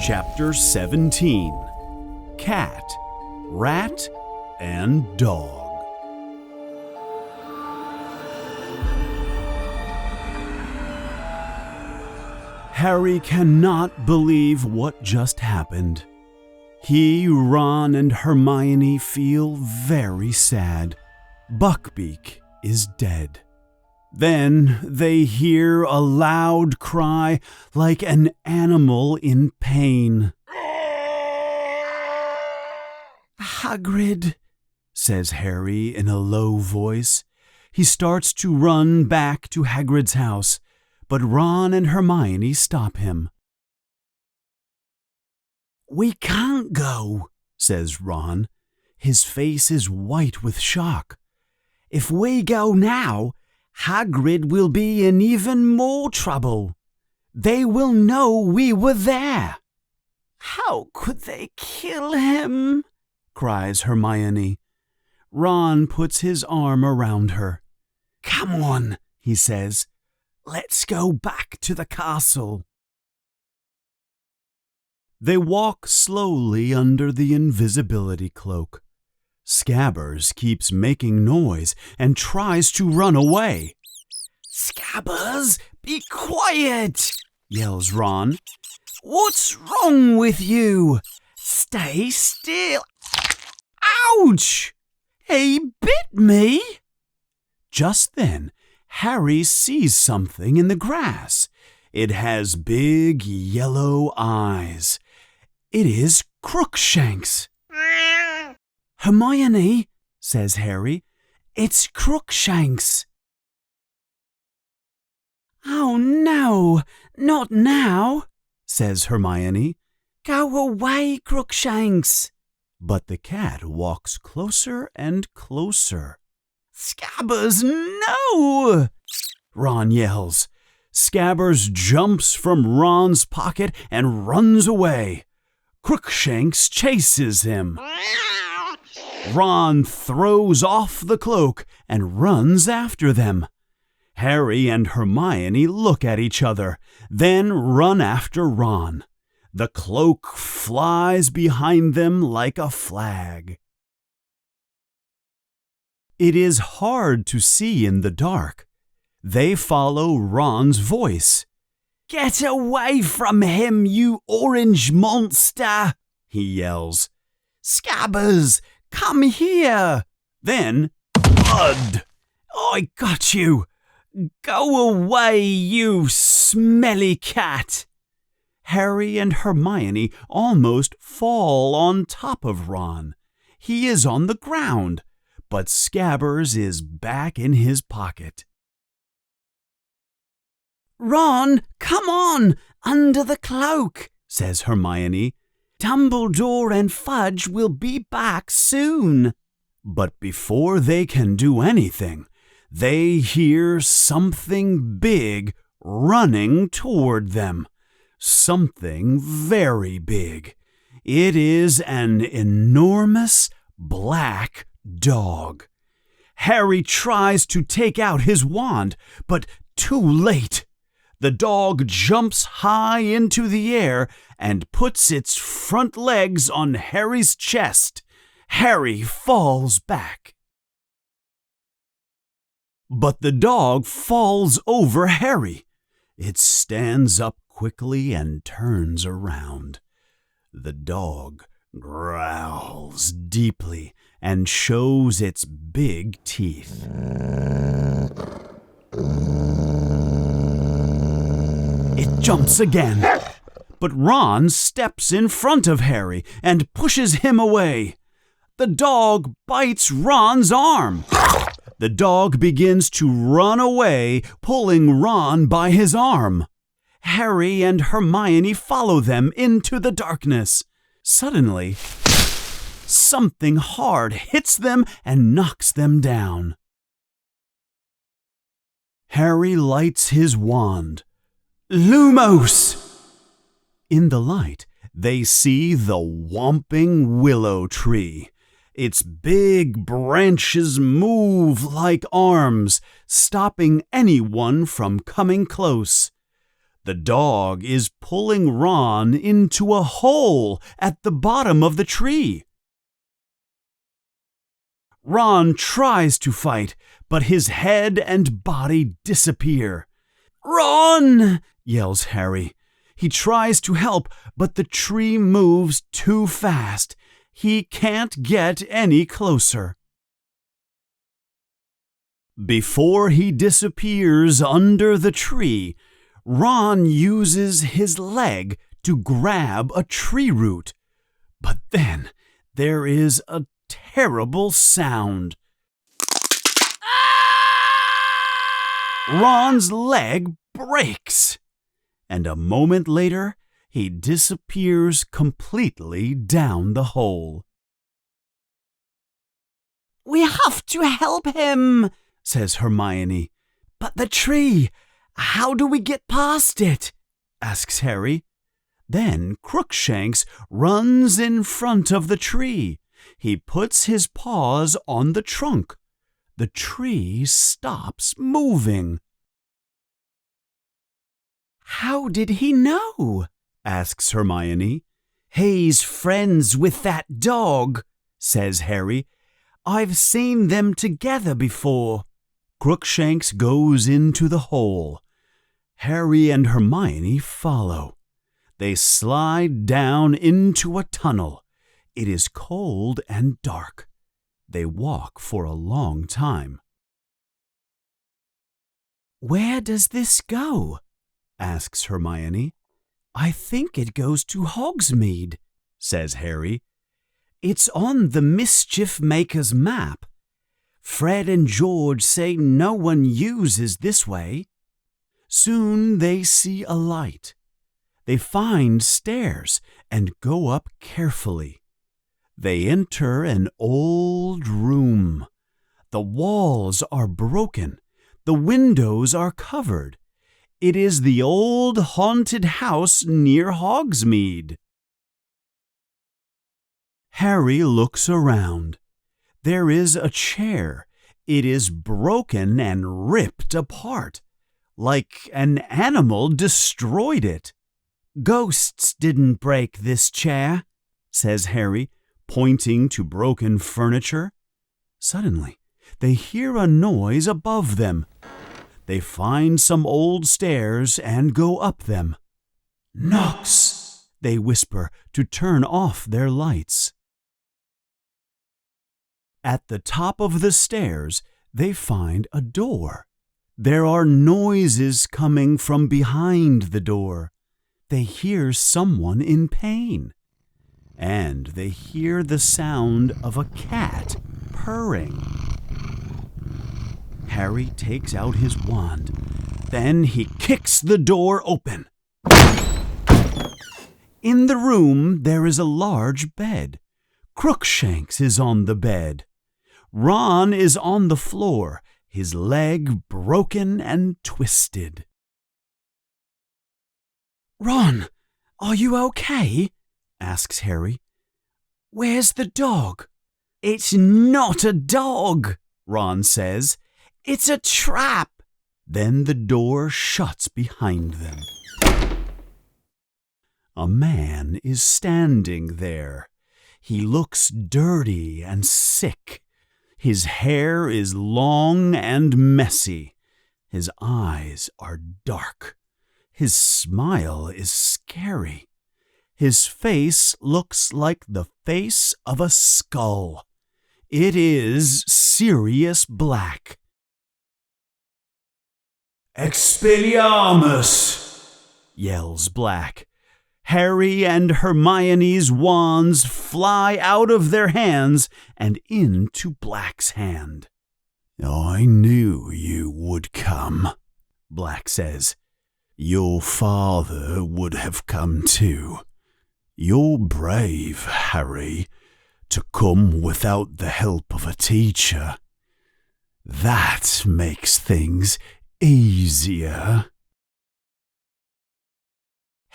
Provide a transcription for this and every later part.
Chapter 17 Cat, Rat, and Dog. Harry cannot believe what just happened. He, Ron, and Hermione feel very sad. Buckbeak is dead. Then they hear a loud cry like an animal in pain. "Hagrid," says Harry in a low voice. He starts to run back to Hagrid's house, but Ron and Hermione stop him. "We can't go," says Ron. His face is white with shock. "If we go now, Hagrid will be in even more trouble. They will know we were there." "How could they kill him?" cries Hermione. Ron puts his arm around her. "Come on," he says. "Let's go back to the castle." They walk slowly under the invisibility cloak. Scabbers keeps making noise and tries to run away. "Scabbers, be quiet!" yells Ron. "What's wrong with you? Stay still." "Ouch! He bit me!" Just then, Harry sees something in the grass. It has big yellow eyes. It is Crookshanks. "Hermione," says Harry, "it's Crookshanks." "Oh no, not now," says Hermione. "Go away, Crookshanks." But the cat walks closer and closer. "Scabbers, no!" Ron yells. Scabbers jumps from Ron's pocket and runs away. Crookshanks chases him. Ron throws off the cloak and runs after them. Harry and Hermione look at each other, then run after Ron. The cloak flies behind them like a flag. It is hard to see in the dark. They follow Ron's voice. "Get away from him, you orange monster!" he yells. "Scabbers, come here!" Then, "Bud! I got you! Go away, you smelly cat!" Harry and Hermione almost fall on top of Ron. He is on the ground, but Scabbers is back in his pocket. "Ron, come on, under the cloak," says Hermione. "Dumbledore and Fudge will be back soon." But before they can do anything, they hear something big running toward them. Something very big. It is an enormous black dog. Harry tries to take out his wand, but too late. The dog jumps high into the air and puts its front legs on Harry's chest. Harry falls back. But the dog falls over Harry. It stands up quickly and turns around. The dog growls deeply and shows its big teeth. It jumps again, but Ron steps in front of Harry and pushes him away. The dog bites Ron's arm. The dog begins to run away, pulling Ron by his arm. Harry and Hermione follow them into the darkness. Suddenly, something hard hits them and knocks them down. Harry lights his wand. Lumos! In the light, they see the Whomping Willow Tree. Its big branches move like arms, stopping anyone from coming close. The dog is pulling Ron into a hole at the bottom of the tree. Ron tries to fight, but his head and body disappear. "Ron!" yells Harry. He tries to help, but the tree moves too fast. He can't get any closer. Before he disappears under the tree, Ron uses his leg to grab a tree root. But then there is a terrible sound. Ron's leg breaks, and a moment later, he disappears completely down the hole. "We have to help him," says Hermione. "But the tree, how do we get past it?" asks Harry. Then Crookshanks runs in front of the tree. He puts his paws on the trunk. The tree stops moving. "How did he know?" asks Hermione. "He's friends with that dog," says Harry. "I've seen them together before." Crookshanks goes into the hole. Harry and Hermione follow. They slide down into a tunnel. It is cold and dark. They walk for a long time. "Where does this go?" asks Hermione. "I think it goes to Hogsmeade," says Harry. "It's on the Mischief Maker's map. Fred and George say no one uses this way." Soon they see a light. They find stairs and go up carefully. They enter an old room. The walls are broken. The windows are covered. It is the old haunted house near Hogsmeade. Harry looks around. There is a chair. It is broken and ripped apart, like an animal destroyed it. "Ghosts didn't break this chair," says Harry, pointing to broken furniture. Suddenly, they hear a noise above them. They find some old stairs and go up them. "Knocks," they whisper to turn off their lights. At the top of the stairs, they find a door. There are noises coming from behind the door. They hear someone in pain. And they hear the sound of a cat purring. Harry takes out his wand. Then he kicks the door open. In the room, there is a large bed. Crookshanks is on the bed. Ron is on the floor, his leg broken and twisted. "Ron, are you okay?" asks Harry. "Where's the dog?" "It's not a dog," Ron says. "It's a trap." Then the door shuts behind them. A man is standing there. He looks dirty and sick. His hair is long and messy. His eyes are dark. His smile is scary. His face looks like the face of a skull. It is Sirius Black. "Expelliarmus!" yells Black. Harry and Hermione's wands fly out of their hands and into Black's hand. "I knew you would come," Black says. "Your father would have come too. You're brave, Harry, to come without the help of a teacher. That makes things easier."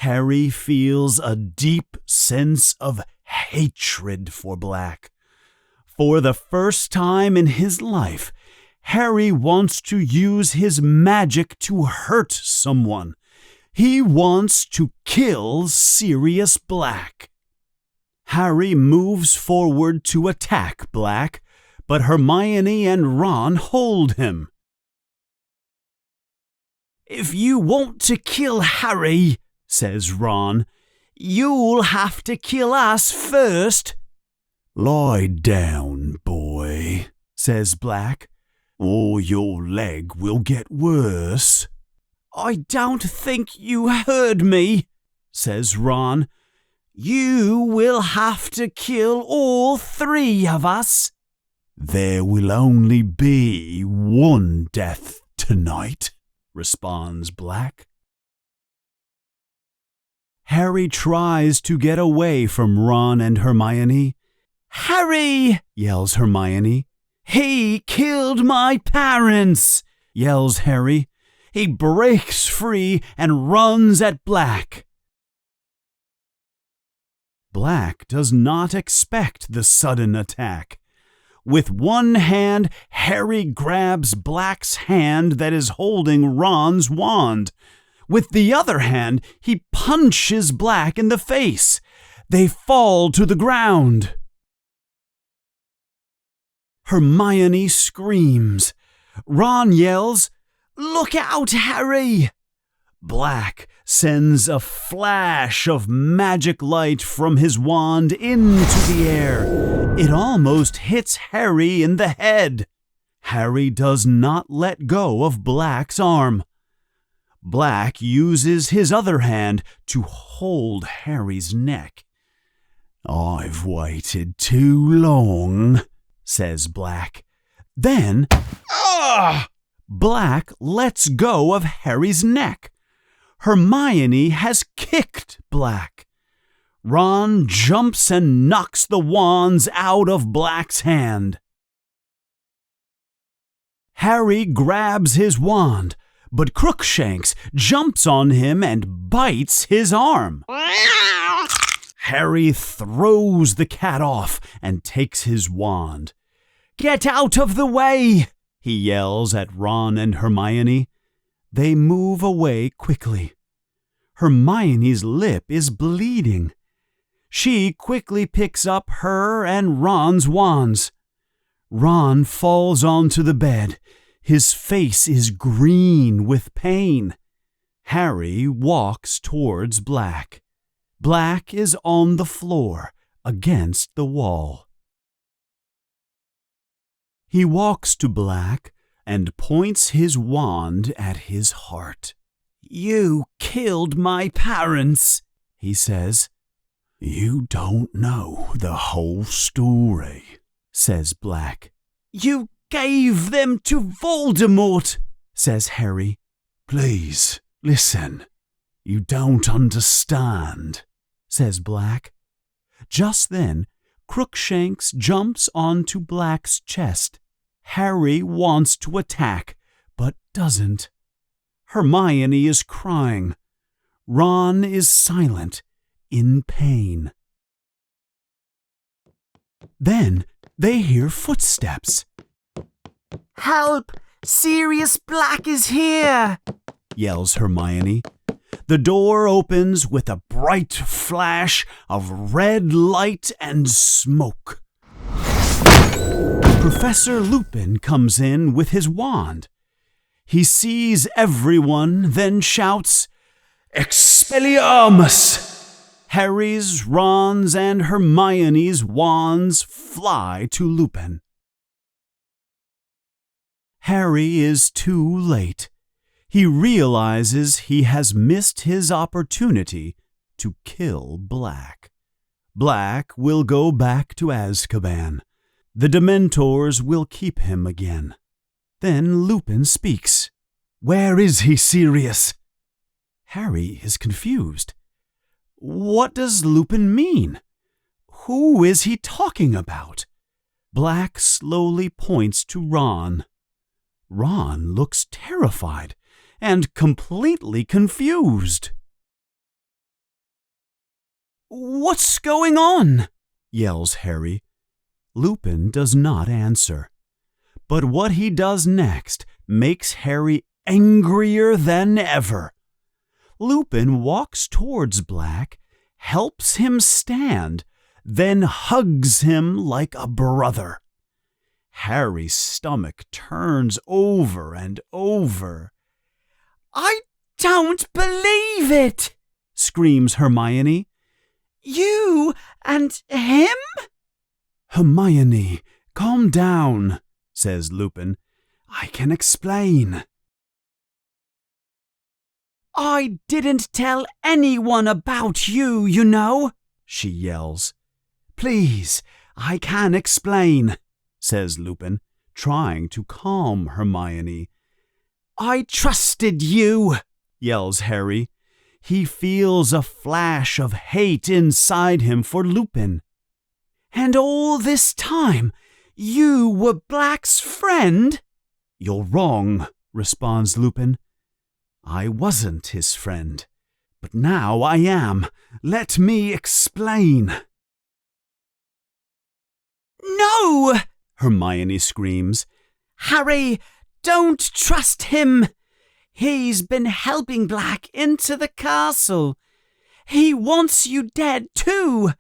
Harry feels a deep sense of hatred for Black. For the first time in his life, Harry wants to use his magic to hurt someone. He wants to kill Sirius Black. Harry moves forward to attack Black, but Hermione and Ron hold him. "If you want to kill Harry," says Ron, "you'll have to kill us first." "Lie down, boy," says Black, "or your leg will get worse." "I don't think you heard me," says Ron. "You will have to kill all three of us." "There will only be one death tonight," responds Black. Harry tries to get away from Ron and Hermione. "Harry!" yells Hermione. "He killed my parents!" yells Harry. He breaks free and runs at Black. Black does not expect the sudden attack. With one hand, Harry grabs Black's hand that is holding Ron's wand. With the other hand, he punches Black in the face. They fall to the ground. Hermione screams. Ron yells, "Look out, Harry!" Black sends a flash of magic light from his wand into the air. It almost hits Harry in the head. Harry does not let go of Black's arm. Black uses his other hand to hold Harry's neck. "I've waited too long," says Black. Then, Black lets go of Harry's neck. Hermione has kicked Black. Ron jumps and knocks the wands out of Black's hand. Harry grabs his wand, but Crookshanks jumps on him and bites his arm. Harry throws the cat off and takes his wand. "Get out of the way!" he yells at Ron and Hermione. They move away quickly. Hermione's lip is bleeding. She quickly picks up her and Ron's wands. Ron falls onto the bed. His face is green with pain. Harry walks towards Black. Black is on the floor against the wall. He walks to Black and points his wand at his heart. "You killed my parents," he says. "You don't know the whole story," says Black. "You gave them to Voldemort," says Harry. "Please, listen. You don't understand," says Black. Just then, Crookshanks jumps onto Black's chest. Harry wants to attack, but doesn't. Hermione is crying. Ron is silent, in pain. Then they hear footsteps. "Help! Sirius Black is here!" yells Hermione. The door opens with a bright flash of red light and smoke. Professor Lupin comes in with his wand. He sees everyone, then shouts, "Expelliarmus!" Harry's, Ron's, and Hermione's wands fly to Lupin. Harry is too late. He realizes he has missed his opportunity to kill Black. Black will go back to Azkaban. The Dementors will keep him again. Then Lupin speaks. "Where is he, Sirius?" Harry is confused. What does Lupin mean? Who is he talking about? Black slowly points to Ron. Ron looks terrified and completely confused. "What's going on?" yells Harry. Lupin does not answer. But what he does next makes Harry angrier than ever. Lupin walks towards Black, helps him stand, then hugs him like a brother. Harry's stomach turns over and over. "I don't believe it!" screams Hermione. "You and him?" "Hermione, calm down," says Lupin. "I can explain." "I didn't tell anyone about you, you know," she yells. "Please, I can explain," says Lupin, trying to calm Hermione. "I trusted you," yells Harry. He feels a flash of hate inside him for Lupin. "And all this time, you were Black's friend?" "You're wrong," responds Lupin. "I wasn't his friend, but now I am. Let me explain." "No!" Hermione screams. "Harry, don't trust him. He's been helping Black into the castle. He wants you dead too.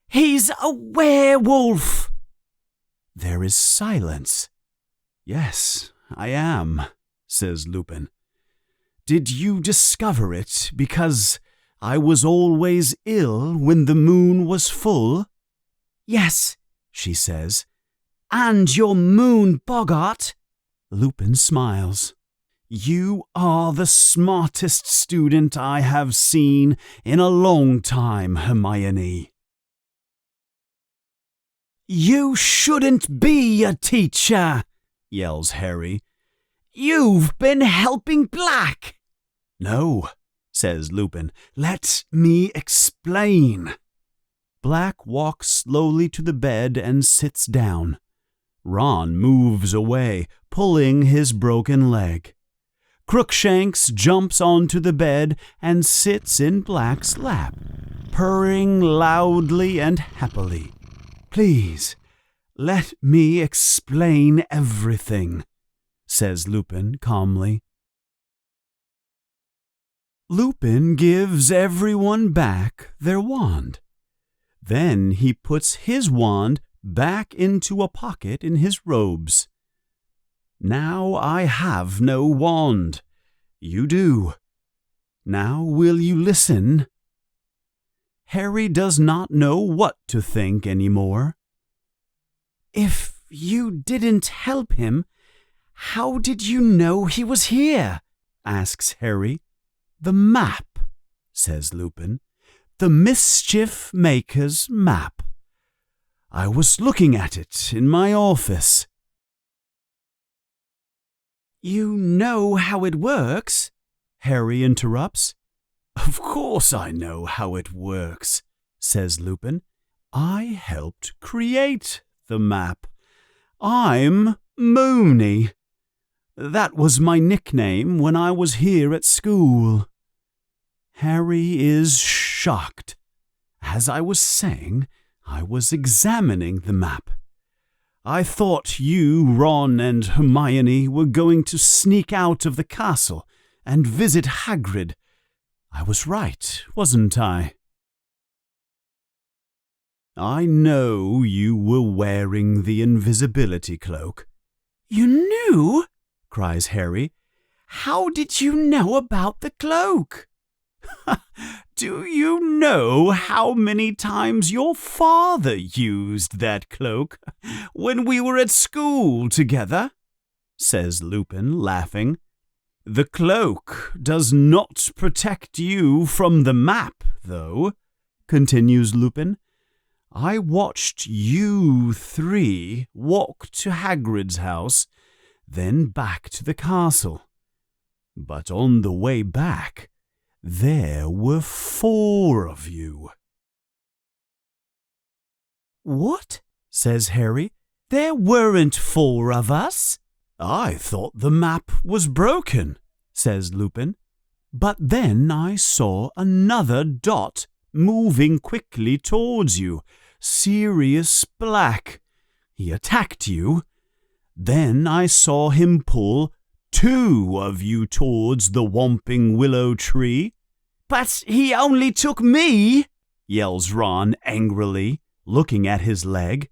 He's a werewolf." There is silence. "Yes, I am," says Lupin. "Did you discover it because I was always ill when the moon was full?" "Yes," she says. "And your moon boggart." Lupin smiles. "You are the smartest student I have seen in a long time, Hermione." "You shouldn't be a teacher," yells Harry. "You've been helping Black." "No," says Lupin. "Let me explain." Black walks slowly to the bed and sits down. Ron moves away, pulling his broken leg. Crookshanks jumps onto the bed and sits in Black's lap, purring loudly and happily. "Please, let me explain everything," says Lupin calmly. Lupin gives everyone back their wand. Then he puts his wand back into a pocket in his robes. "Now I have no wand. You do. Now will you listen?" Harry does not know what to think anymore. "If you didn't help him, how did you know he was here?" asks Harry. "The map," says Lupin. "The Mischief Maker's map. I was looking at it in my office." "You know how it works?" Harry interrupts. "Of course I know how it works," says Lupin. "I helped create the map. I'm Moony. That was my nickname when I was here at school." Harry is shocked. As I was saying, I was examining the map. I thought you, Ron, and Hermione were going to sneak out of the castle and visit Hagrid. I was right, wasn't I? I know you were wearing the invisibility cloak." "You knew?" cries Harry. "How did you know about the cloak?" "Do you know how many times your father used that cloak when we were at school together?" says Lupin, laughing. "The cloak does not protect you from the map, though," continues Lupin. "I watched you three walk to Hagrid's house, then back to the castle. But on the way back, there were 4 of you." "What?" says Harry. "There weren't 4 of us." "I thought the map was broken," says Lupin. "But then I saw another dot moving quickly towards you, Sirius Black. He attacked you. Then I saw him pull 2 of you towards the Whomping Willow Tree. But he only took me, yells Ron angrily, looking at his leg.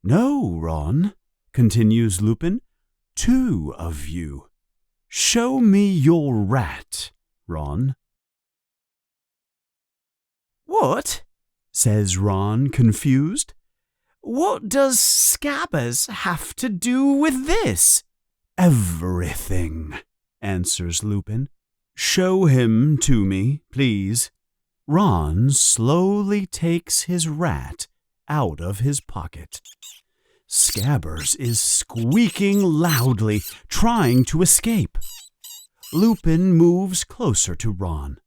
No, Ron, continues Lupin. 2 of you. Show me your rat, Ron. What? Says Ron, confused. What does Scabbers have to do with this? Everything, answers Lupin. Show him to me, please. Ron slowly takes his rat out of his pocket. Scabbers is squeaking loudly, trying to escape. Lupin moves closer to Ron.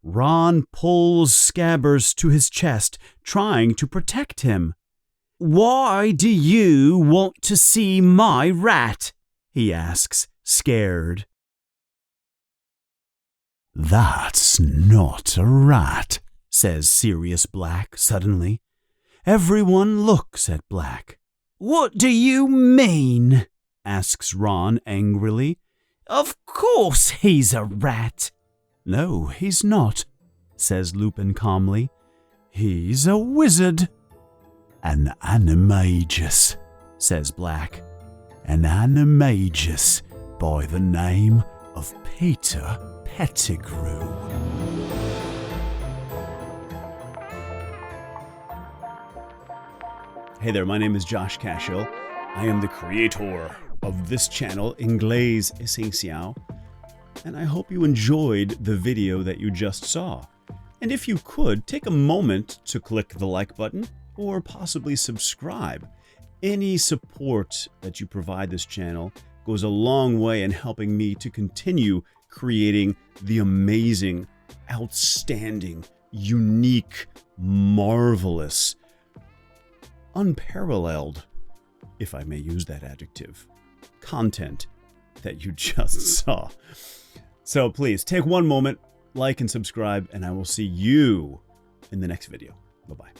Ron pulls Scabbers to his chest, trying to protect him. Why do you want to see my rat? He asks, scared. That's not a rat, says Sirius Black suddenly. Everyone looks at Black. What do you mean? Asks Ron angrily. Of course he's a rat. No, he's not, says Lupin calmly. He's a wizard. An animagus, says Black. An animagus by the name of Peter Pettigrew. Hey there, my name is Josh Cashel. I am the creator of this channel, Inglés Essencial, and I hope you enjoyed the video that you just saw. And if you could, take a moment to click the like button or possibly subscribe. Any support that you provide this channel goes a long way in helping me to continue creating the amazing, outstanding, unique, marvelous, unparalleled, if I may use that adjective, content that you just saw. So please take one moment, like and subscribe, and I will see you in the next video. Bye-bye.